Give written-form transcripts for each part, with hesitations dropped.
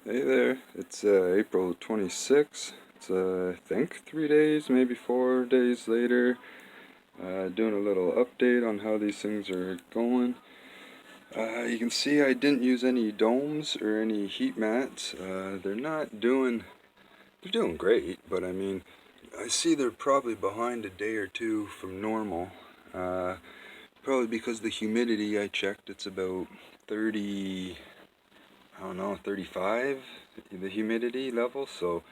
Hey there, it's April 26th. It's I think 3 days, maybe 4 days later. Doing a little update on how these things are going. You can see I didn't use any domes or any heat mats. They're doing great, but I mean, I see they're probably behind a day or two from normal. Uh, Probably because the humidity I checked, it's about 30, I don't know, 35, the humidity level, so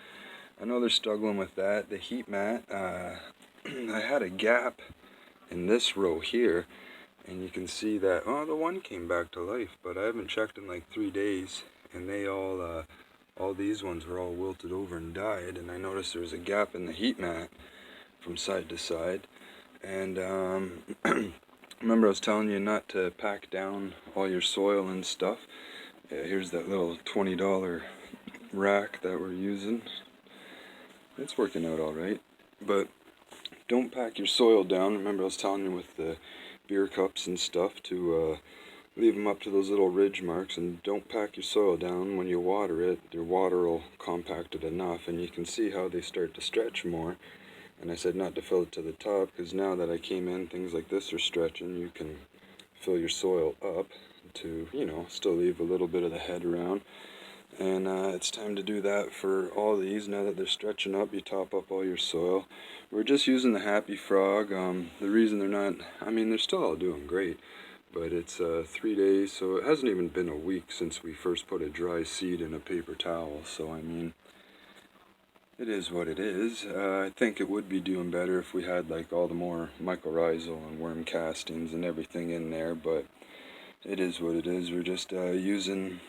I know they're struggling with that. The heat mat, I had a gap in this row here, and you can see that, oh, the one came back to life, but I haven't checked in like 3 days, and all these ones were all wilted over and died, and I noticed there was a gap in the heat mat from side to side, and remember I was telling you not to pack down all your soil and stuff. Yeah, here's that little $20 rack that we're using. It's working out alright, but don't pack your soil down. Remember I was telling you with the beer cups and stuff to leave them up to those little ridge marks, and don't pack your soil down. When you water it, your water will compact it enough, and you can see how they start to stretch more. And I said not to fill it to the top, because now that I came in, things like this are stretching. You can fill your soil up to, still leave a little bit of the head around. And it's time to do that for all these. Now that they're stretching up, you top up all your soil. We're just using the Happy Frog. The reason they're not, I mean, they're still all doing great, but it's 3 days, so it hasn't even been a week since we first put a dry seed in a paper towel. So, I mean, it is what it is. I think it would be doing better if we had like all the more mycorrhizal and worm castings and everything in there, but it is what it is. We're just using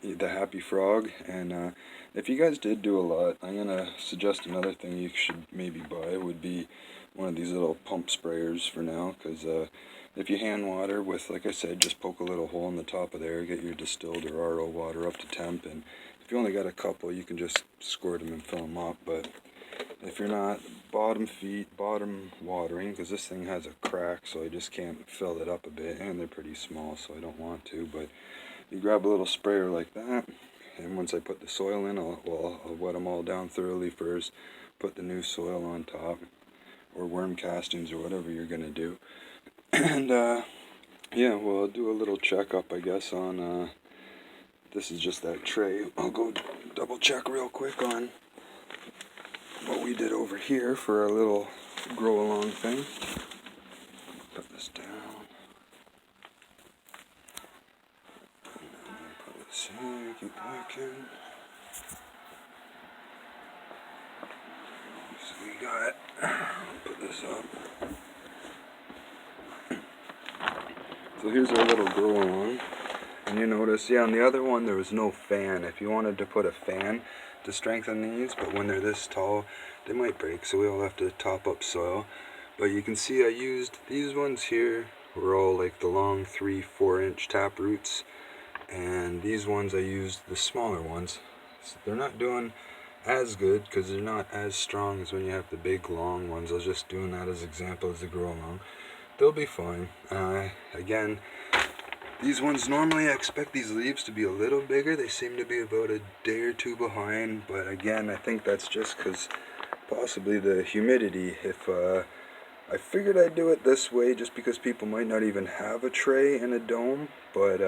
the Happy Frog, and if you guys did do a lot, I'm gonna suggest another thing you should maybe buy would be one of these little pump sprayers for now, because if you hand water with, like I said, just poke a little hole in the top of there, get your distilled or RO water up to temp, and if you only got a couple, you can just squirt them and fill them up. But if you're not, bottom watering, because this thing has a crack, so I just can't fill it up a bit, and they're pretty small, so I don't want to. But you grab a little sprayer like that, and once I put the soil in, I'll wet them all down thoroughly first, put the new soil on top, or worm castings, or whatever you're going to do. And yeah, we'll do a little checkup, I guess, on, this is just that tray. I'll go double check real quick on what we did over here for our little grow along thing. Put this down. Put this here, keep working. So we got, put this up. So here's our little grow along. And you notice, yeah, on the other one there was no fan. If you wanted to put a fan to strengthen these, but when they're this tall, they might break, so we'll have to top up soil. But you can see I used these ones here, were all like the long 3-4 inch tap roots, and these ones I used the smaller ones. So they're not doing as good because they're not as strong as when you have the big long ones. I was just doing that as example as they grow along. They'll be fine. Again, these ones, normally I expect these leaves to be a little bigger. They seem to be about a day or two behind, but again, I think that's just because possibly the humidity. If I figured I'd do it this way just because people might not even have a tray in a dome, but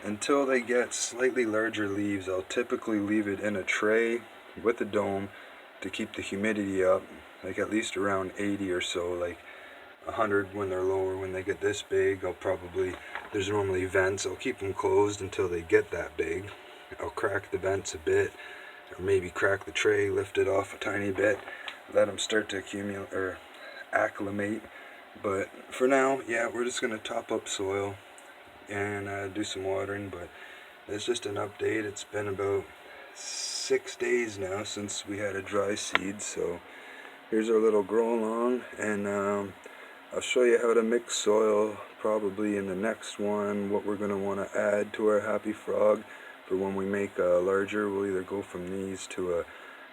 until they get slightly larger leaves, I'll typically leave it in a tray with a dome to keep the humidity up, like at least around 80 or so, like 100 when they're lower. When they get this big, there's normally vents. I'll keep them closed until they get that big. I'll crack the vents a bit, or maybe crack the tray, lift it off a tiny bit, let them start to accumulate or acclimate. But for now, yeah, we're just going to top up soil and do some watering. But it's just an update. It's been about 6 days now since we had a dry seed, so here's our little grow along, and I'll show you how to mix soil probably in the next one, what we're going to want to add to our Happy Frog for when we make a larger. We'll either go from these to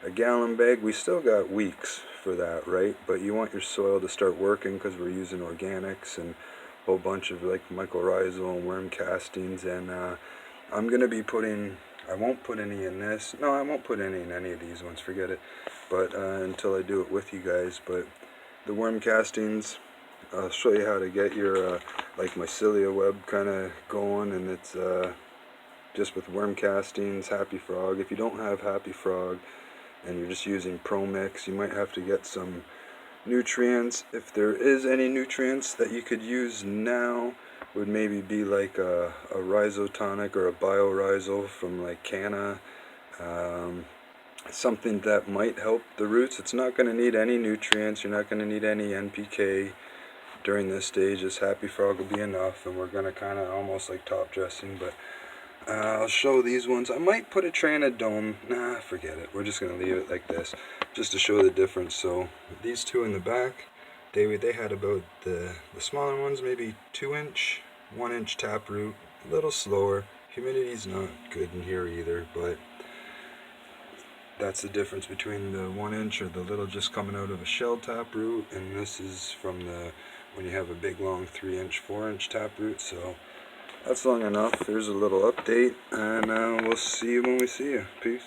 a gallon bag. We still got weeks for that, right? But you want your soil to start working because we're using organics and a whole bunch of like mycorrhizal and worm castings, and I'm going to be putting I won't put any in this. No, I won't put any in any of these ones, forget it. But until I do it with you guys. But the worm castings, I'll show you how to get your like mycelia web kind of going, and it's just with worm castings, Happy Frog. If you don't have Happy Frog and you're just using Pro Mix, you might have to get some nutrients. If there is any nutrients that you could use now, would maybe be like a rhizotonic or a biorhizo from like Canna. Something that might help the roots. It's not going to need any nutrients. You're not going to need any NPK during this stage. This Happy Frog will be enough, and we're going to kind of almost like top dressing. But I'll show these ones. I might put a Tranodome. Nah, forget it. We're just going to leave it like this, just to show the difference. So these two in the back, they had about the smaller ones, maybe 2-inch, 1-inch taproot, a little slower. Humidity's not good in here either, but that's the difference between the 1-inch or the little just coming out of a shell taproot, and this is from the when you have a big long 3-inch, 4-inch taproot. So that's long enough. There's a little update, and we'll see you when we see you. Peace.